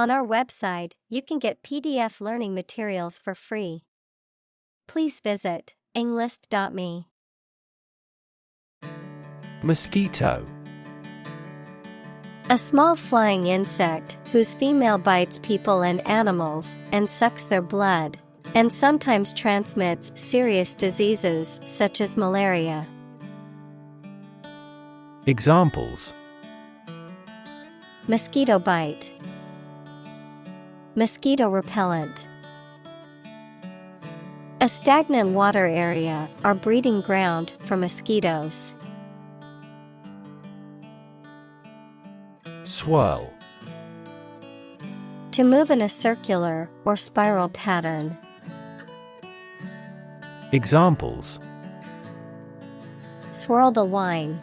On our website, you can get PDF learning materials for free. Please visit englist.me. Mosquito. A small flying insect whose female bites people and animals and sucks their blood, and sometimes transmits serious diseases such as malaria. Examples: Mosquito bite. Mosquito repellent. A stagnant water area are breeding ground for mosquitoes. Swirl. To move in a circular or spiral pattern. Examples: Swirl the wine.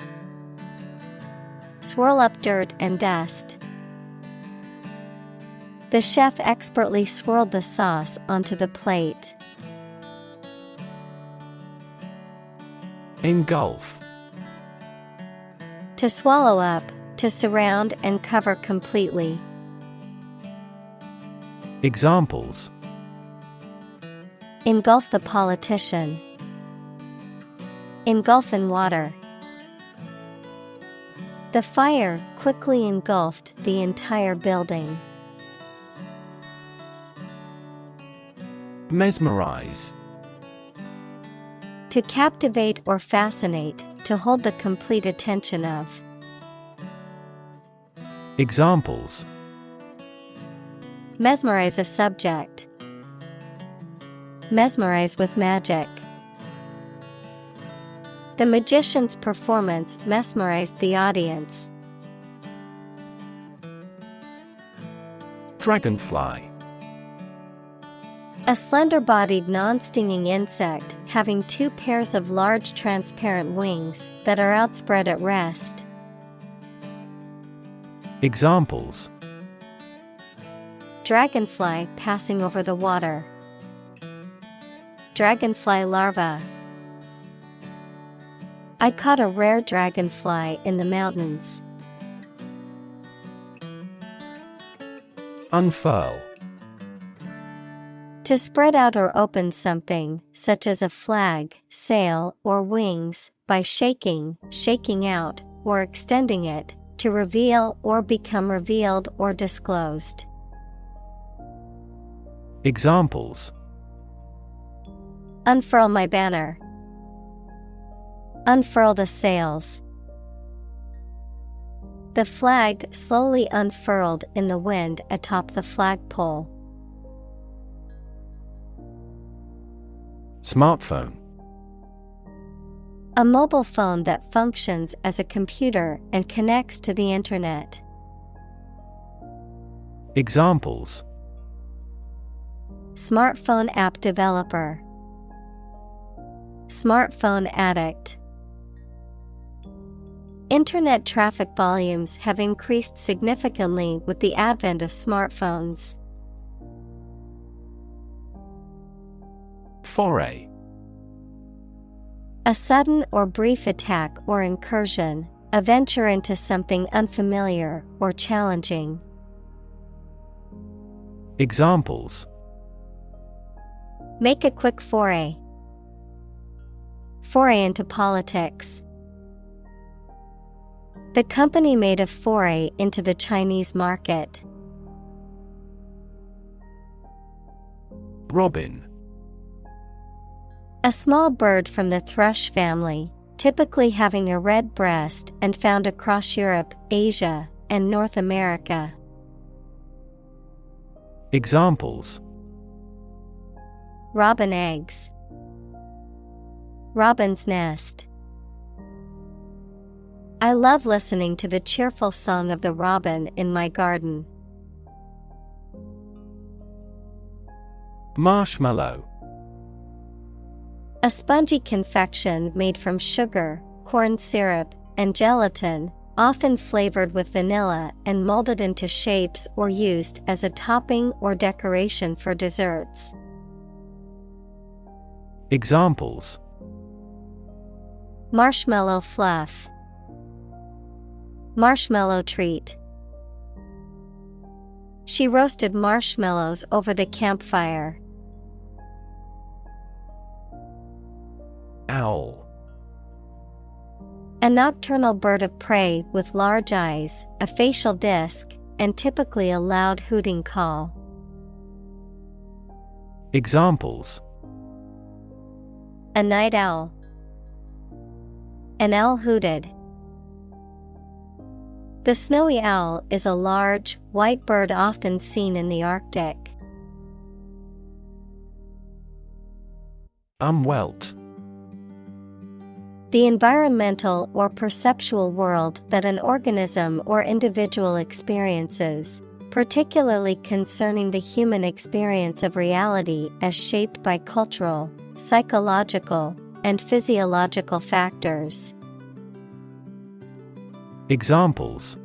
Swirl up dirt and dust. The chef expertly swirled the sauce onto the plate. Engulf. To swallow up, to surround and cover completely. Examples: Engulf the politician. Engulf in water. The fire quickly engulfed the entire building. Mesmerize. To captivate or fascinate, to hold the complete attention of. Examples: Mesmerize a subject. Mesmerize with magic. The magician's performance mesmerized the audience. Dragonfly. A slender-bodied non-stinging insect having two pairs of large transparent wings that are outspread at rest. Examples: Dragonfly passing over the water. Dragonfly larva. I caught a rare dragonfly in the mountains. Unfurl. To spread out or open something, such as a flag, sail, or wings, by shaking, shaking out, or extending it, to reveal or become revealed or disclosed. Examples: Unfurl my banner. Unfurl the sails. The flag slowly unfurled in the wind atop the flagpole. Smartphone. A mobile phone that functions as a computer and connects to the internet. Examples: Smartphone app developer. Smartphone addict. Internet traffic volumes have increased significantly with the advent of smartphones. Foray. A sudden or brief attack or incursion, a venture into something unfamiliar or challenging. Examples: Make a quick foray. Foray into politics. The company made a foray into the Chinese market. Robin. A small bird from the thrush family, typically having a red breast and found across Europe, Asia, and North America. Examples: Robin eggs. Robin's nest. I love listening to the cheerful song of the robin in my garden. Marshmallow. A spongy confection made from sugar, corn syrup, and gelatin, often flavored with vanilla and molded into shapes or used as a topping or decoration for desserts. Examples: Marshmallow fluff. Marshmallow treat. She roasted marshmallows over the campfire. Owl. A nocturnal bird of prey with large eyes, a facial disc, and typically a loud hooting call. Examples: A night owl. An owl hooted. The snowy owl is a large, white bird often seen in the Arctic. Umwelt. The environmental or perceptual world that an organism or individual experiences, particularly concerning the human experience of reality as shaped by cultural, psychological, and physiological factors. Examples: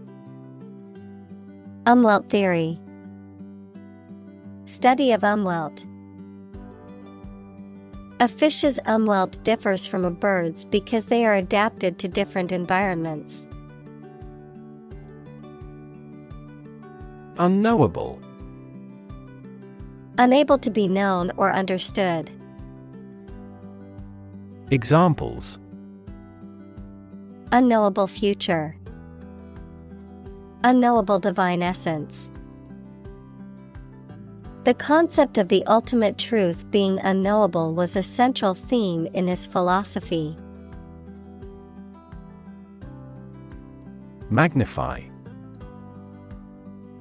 Umwelt theory. Study of umwelt. A fish's umwelt differs from a bird's because they are adapted to different environments. Unknowable. Unable to be known or understood. Examples: Unknowable future. Unknowable divine essence. The concept of the ultimate truth being unknowable was a central theme in his philosophy. Magnify.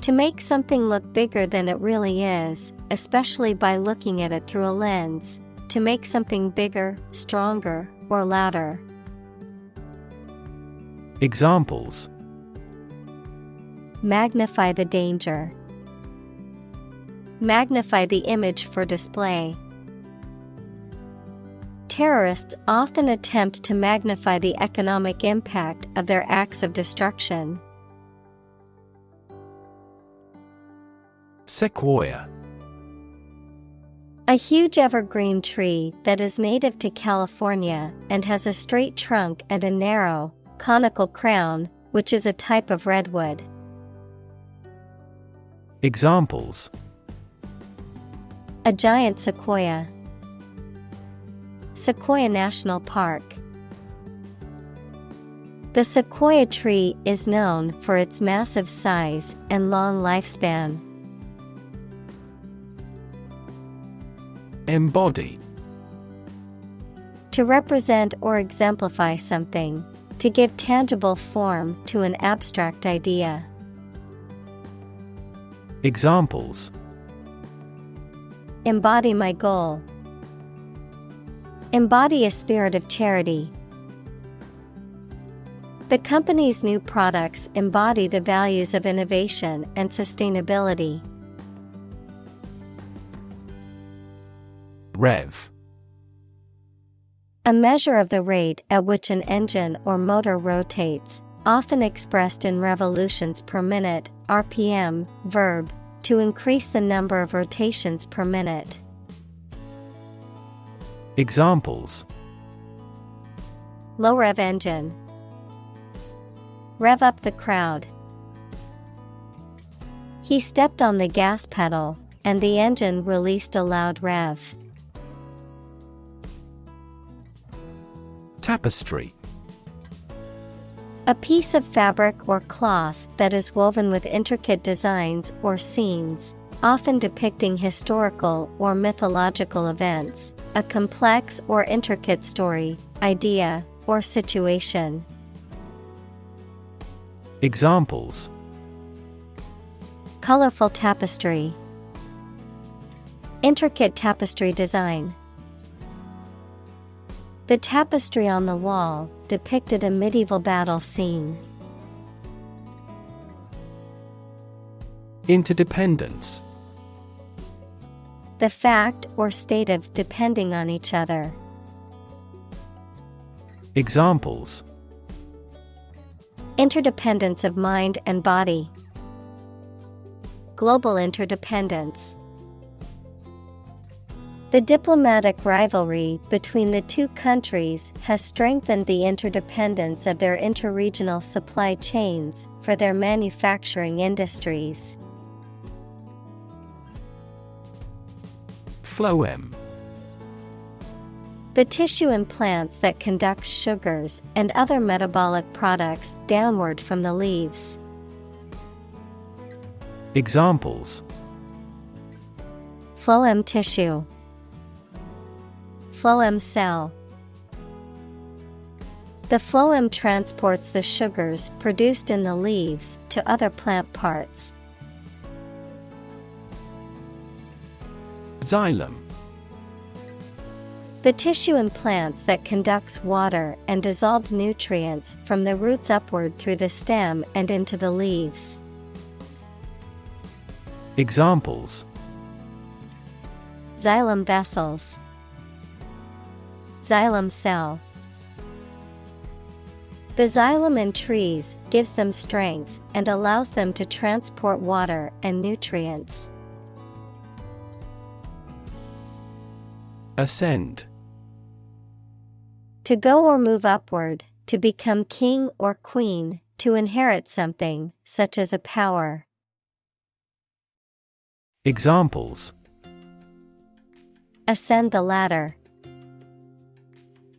To make something look bigger than it really is, especially by looking at it through a lens. To make something bigger, stronger, or louder. Examples: Magnify the danger. Magnify the image for display. Terrorists often attempt to magnify the economic impact of their acts of destruction. Sequoia. A huge evergreen tree that is native to California and has a straight trunk and a narrow, conical crown, which is a type of redwood. Examples: A giant sequoia. Sequoia National Park. The sequoia tree is known for its massive size and long lifespan. Embody. To represent or exemplify something. To give tangible form to an abstract idea. Examples: Embody my goal. Embody a spirit of charity. The company's new products embody the values of innovation and sustainability. Rev. A measure of the rate at which an engine or motor rotates, often expressed in revolutions per minute, RPM, verb, to increase the number of rotations per minute. Examples: Low rev engine. Rev up the crowd. He stepped on the gas pedal, and the engine released a loud rev. Tapestry. A piece of fabric or cloth that is woven with intricate designs or scenes, often depicting historical or mythological events, a complex or intricate story, idea, or situation. Examples: Colorful tapestry. Intricate tapestry design. The tapestry on the wall depicted a medieval battle scene. Interdependence. The fact or state of depending on each other. Examples: Interdependence of mind and body. Global interdependence. The diplomatic rivalry between the two countries has strengthened the interdependence of their interregional supply chains for their manufacturing industries. Phloem. The tissue in plants that conducts sugars and other metabolic products downward from the leaves. Examples: Phloem tissue, phloem cell. The phloem transports the sugars produced in the leaves to other plant parts. Xylem. The tissue in plants that conducts water and dissolved nutrients from the roots upward through the stem and into the leaves. Examples: Xylem vessels, xylem cell. The xylem in trees gives them strength and allows them to transport water and nutrients. Ascend. To go or move upward, to become king or queen, to inherit something, such as a power. Examples: Ascend the ladder,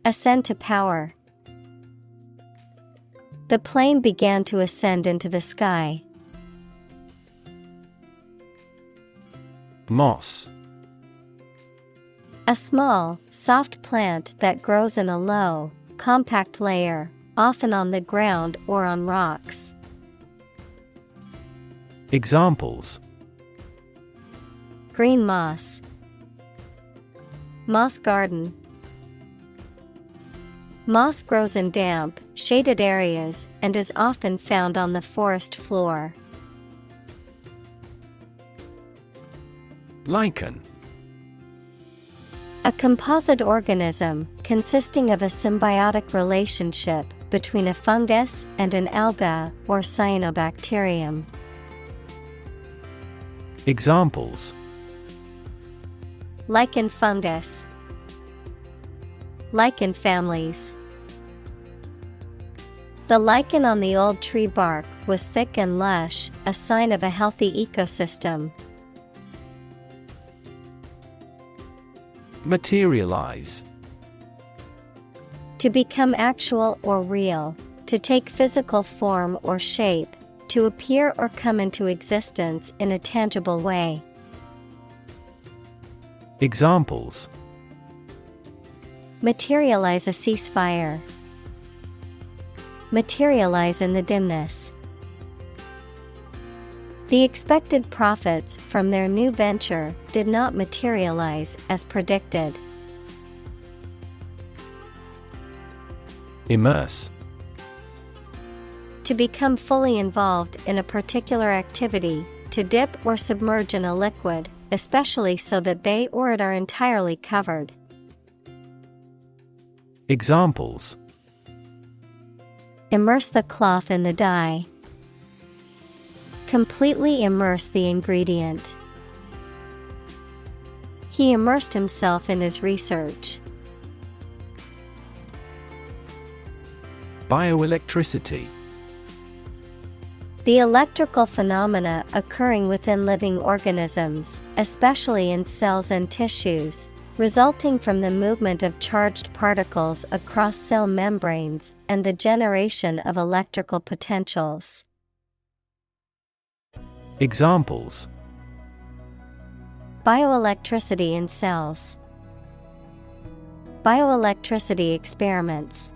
ascend to power. The plane began to ascend into the sky. Moss. A small, soft plant that grows in a low, compact layer, often on the ground or on rocks. Examples: Green moss, moss garden. Moss grows in damp, shaded areas and is often found on the forest floor. Lichen. A composite organism consisting of a symbiotic relationship between a fungus and an alga or cyanobacterium. Examples: Lichen fungus, lichen families. The lichen on the old tree bark was thick and lush, a sign of a healthy ecosystem. Materialize. To become actual or real, to take physical form or shape, to appear or come into existence in a tangible way. Examples: Materialize a ceasefire, materialize in the dimness. The expected profits from their new venture did not materialize as predicted. Immerse. To become fully involved in a particular activity, to dip or submerge in a liquid, especially so that they or it are entirely covered. Examples: Immerse the cloth in the dye. Completely immerse the ingredient. He immersed himself in his research. Bioelectricity. The electrical phenomena occurring within living organisms, especially in cells and tissues, resulting from the movement of charged particles across cell membranes and the generation of electrical potentials. Examples: Bioelectricity in cells. Bioelectricity experiments.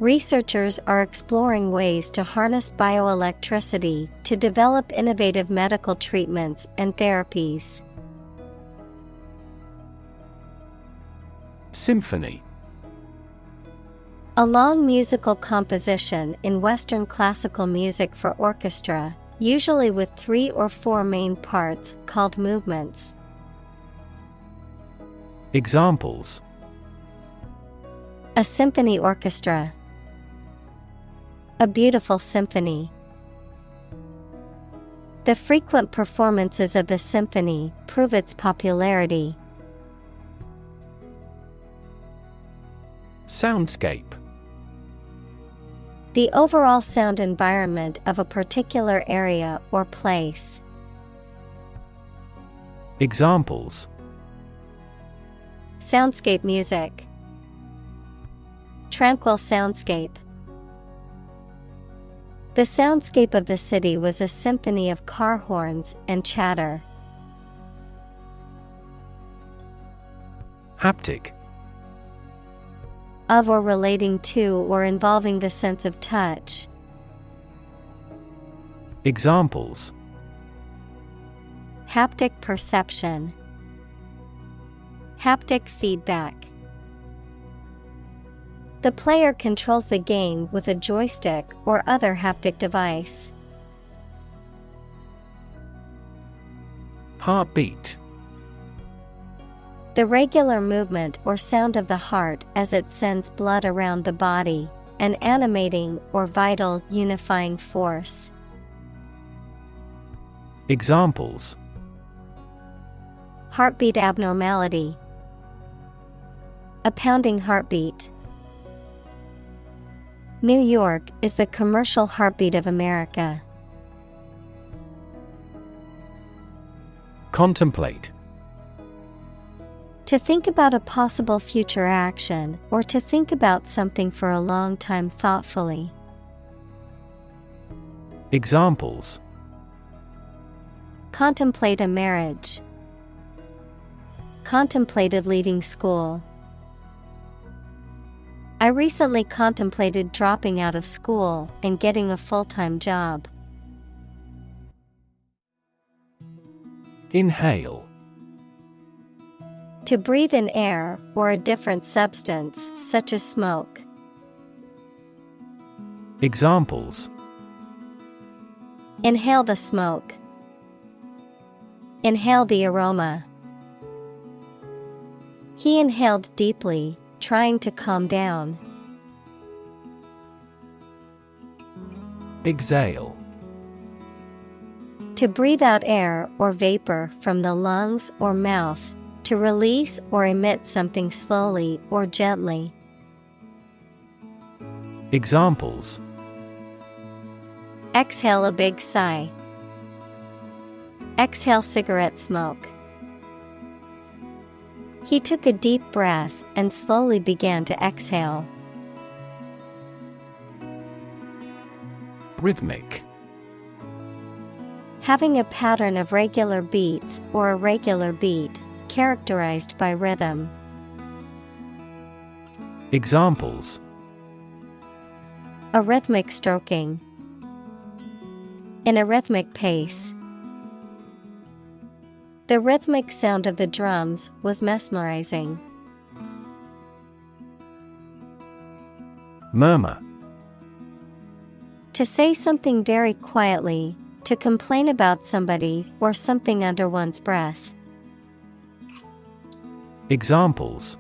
Researchers are exploring ways to harness bioelectricity to develop innovative medical treatments and therapies. Symphony. A long musical composition in Western classical music for orchestra, usually with 3 or 4 main parts called movements. Examples: A symphony orchestra. A beautiful symphony. The frequent performances of the symphony prove its popularity. Soundscape. The overall sound environment of a particular area or place. Examples: soundscape music, tranquil soundscape. The soundscape of the city was a symphony of car horns and chatter. Haptic. Of or relating to or involving the sense of touch. Examples: haptic perception, haptic feedback. The player controls the game with a joystick or other haptic device. Heartbeat. The regular movement or sound of the heart as it sends blood around the body, an animating or vital unifying force. Examples: heartbeat abnormality, a pounding heartbeat. New York is the commercial heartbeat of America. Contemplate. To think about a possible future action or to think about something for a long time thoughtfully. Examples: contemplate a marriage, contemplated leaving school. I recently contemplated dropping out of school and getting a full-time job. Inhale. To breathe in air or a different substance, such as smoke. Examples: inhale the smoke, inhale the aroma. He inhaled deeply, trying to calm down. Exhale. To breathe out air or vapor from the lungs or mouth, to release or emit something slowly or gently. Examples: exhale a big sigh, exhale cigarette smoke. He took a deep breath and slowly began to exhale. Rhythmic. Having a pattern of regular beats or a regular beat, characterized by rhythm. Examples: a rhythmic stroking, in a rhythmic pace. The rhythmic sound of the drums was mesmerizing. Murmur. To say something very quietly, to complain about somebody or something under one's breath. Examples: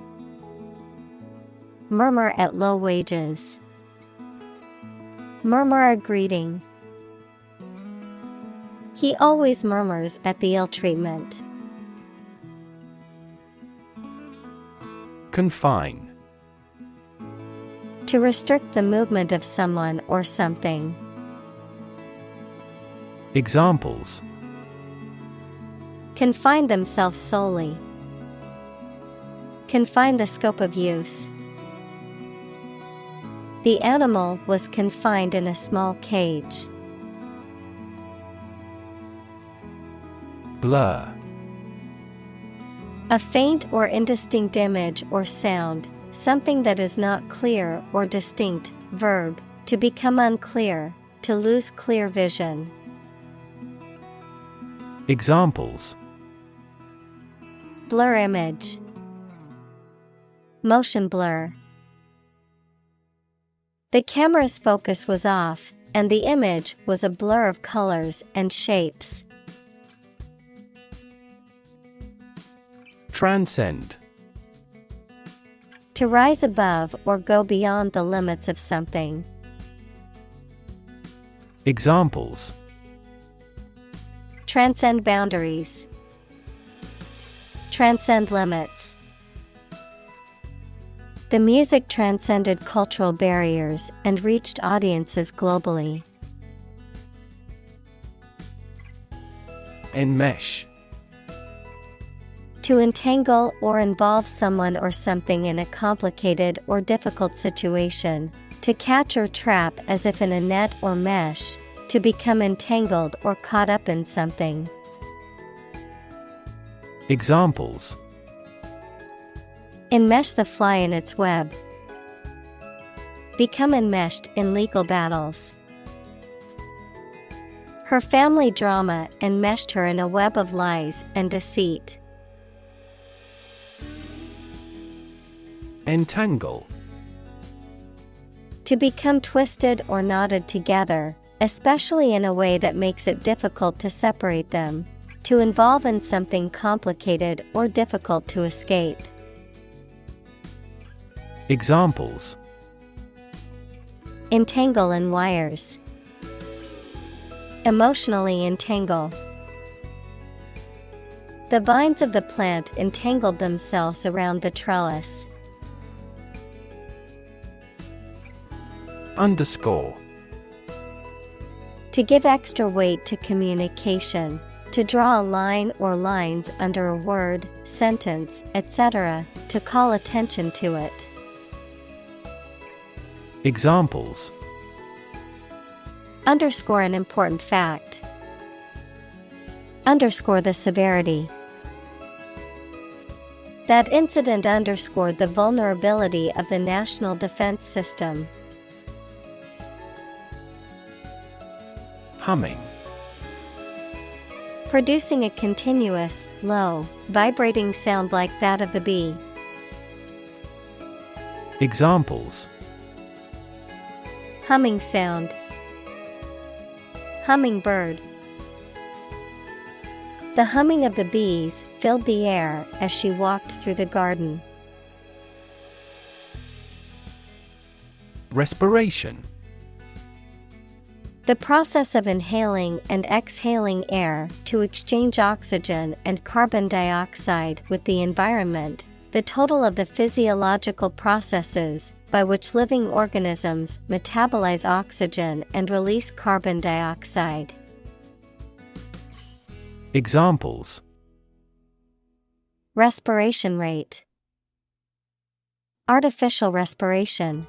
murmur at low wages, murmur a greeting. He always murmurs at the ill treatment. Confine. To restrict the movement of someone or something. Examples: confine themselves solely, confine the scope of use. The animal was confined in a small cage. Blur. A faint or indistinct image or sound, something that is not clear or distinct. Verb, to become unclear, to lose clear vision. Examples: blur image, motion blur. The camera's focus was off, and the image was a blur of colors and shapes. Transcend. To rise above or go beyond the limits of something. Examples: transcend boundaries, transcend limits. The music transcended cultural barriers and reached audiences globally. Enmesh. To entangle or involve someone or something in a complicated or difficult situation. To catch or trap as if in a net or mesh. To become entangled or caught up in something. Examples: Enmesh the fly in its web. Become enmeshed in legal battles. Her family drama enmeshed her in a web of lies and deceit. Entangle. To become twisted or knotted together, especially in a way that makes it difficult to separate them. To involve in something complicated or difficult to escape. Examples: Entangle in wires. Emotionally entangle. The vines of the plant entangled themselves around the trellis. Underscore. To give extra weight to communication. To draw a line or lines under a word, sentence, etc. To call attention to it. Examples: Underscore an important fact. Underscore the severity. That incident underscored the vulnerability of the national defense system. Humming. Producing a continuous, low, vibrating sound like that of the bee. Examples: Humming sound. Hummingbird. The humming of the bees filled the air as she walked through the garden. Respiration. The process of inhaling and exhaling air to exchange oxygen and carbon dioxide with the environment, the total of the physiological processes by which living organisms metabolize oxygen and release carbon dioxide. Examples: Respiration rate. Artificial respiration.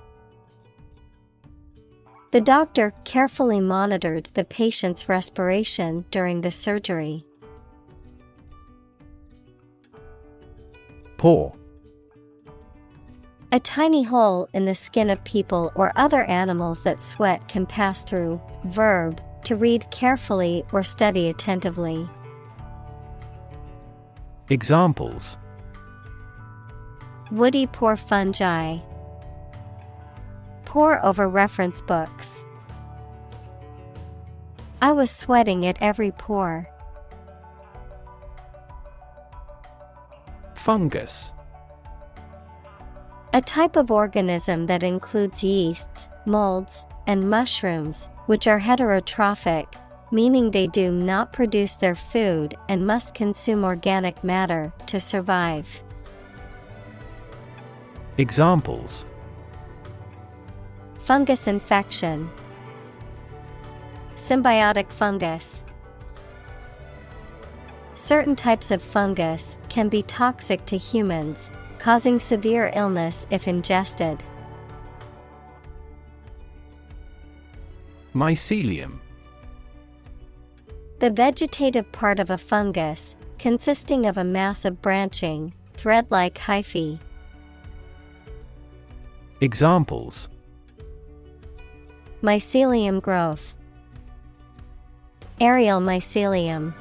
The doctor carefully monitored the patient's respiration during the surgery. Pore. A tiny hole in the skin of people or other animals that sweat can pass through. Verb, to read carefully or study attentively. Examples: Woody pore fungi. Pore over reference books. I was sweating at every pore. Fungus. A type of organism that includes yeasts, molds, and mushrooms, which are heterotrophic, meaning they do not produce their food and must consume organic matter to survive. Examples: Fungus infection. Symbiotic fungus. Certain types of fungus can be toxic to humans, causing severe illness if ingested. Mycelium. The vegetative part of a fungus, consisting of a mass of branching, thread-like hyphae. Examples: Mycelium growth. Aerial mycelium.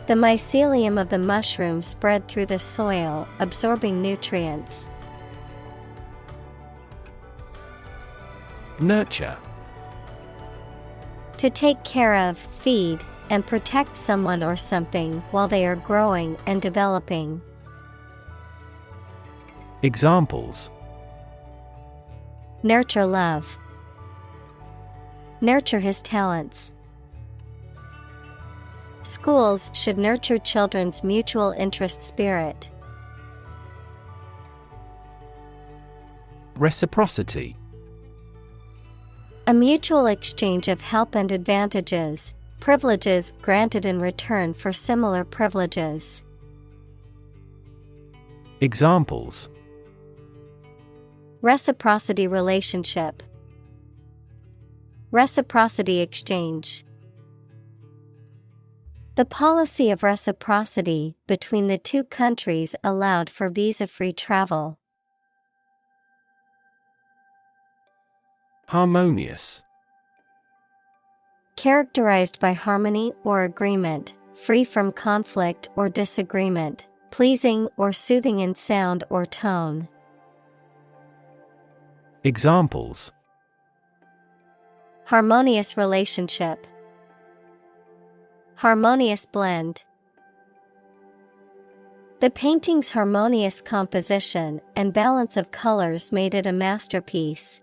The mycelium of the mushroom spread through the soil, absorbing nutrients. Nurture. To take care of, feed, and protect someone or something while they are growing and developing. Examples: Nurture love. Nurture his talents. Schools should nurture children's mutual interest spirit. Reciprocity. A mutual exchange of help and advantages, Privileges granted in return for similar privileges. Examples: Reciprocity relationship. Reciprocity exchange. The policy of reciprocity between the two countries allowed for visa-free travel. Harmonious. Characterized by harmony or agreement, free from conflict or disagreement, pleasing or soothing in sound or tone. Examples: Harmonious relationship. Harmonious blend. The painting's harmonious composition and balance of colors made it a masterpiece.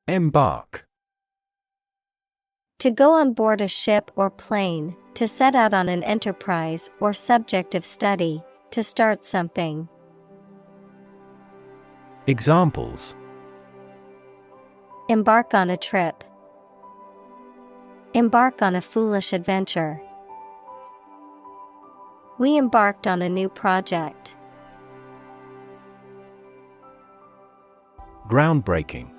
Embark. To go on board a ship or plane, to set out on an enterprise or subject of study, to start something. Examples: Embark on a trip. Embark on a foolish adventure. We embarked on a new project. Groundbreaking.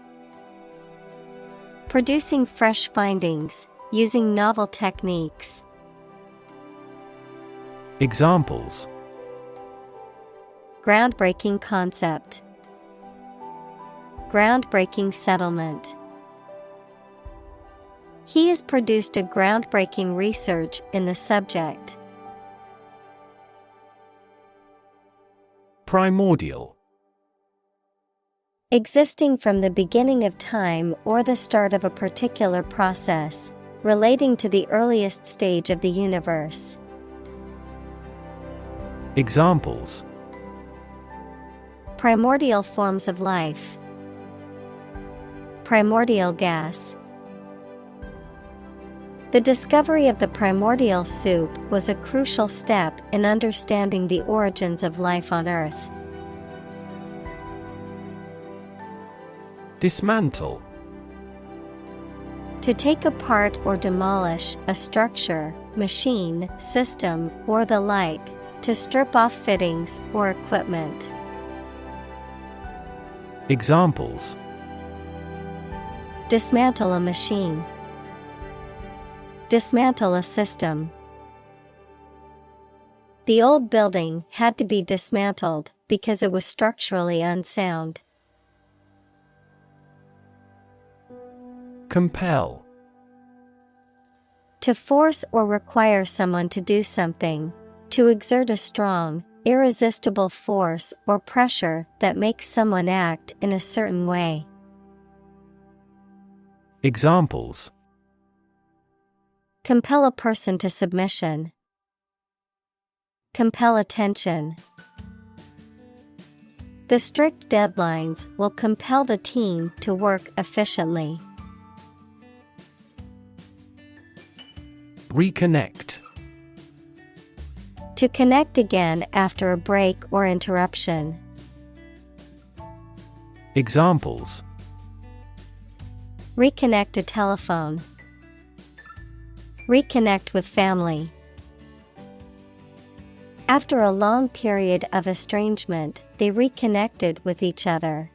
Producing fresh findings, using novel techniques. Examples: Groundbreaking concept. Groundbreaking settlement. He has produced a groundbreaking research in the subject. Primordial. Existing from the beginning of time or the start of a particular process, relating to the earliest stage of the universe. Examples: Primordial forms of life. Primordial gas. The discovery of the primordial soup was a crucial step in understanding the origins of life on Earth. Dismantle. To take apart or demolish a structure, machine, system, or the like, to strip off fittings or equipment. Examples: Dismantle a machine. Dismantle a system. The old building had to be dismantled because it was structurally unsound. Compel. To force or require someone to do something, to exert a strong, irresistible force or pressure that makes someone act in a certain way. Examples: Compel a person to submission. Compel attention. The strict deadlines will compel the team to work efficiently. Reconnect. To connect again after a break or interruption. Examples: Reconnect a telephone. Reconnect with family. After a long period of estrangement, they reconnected with each other.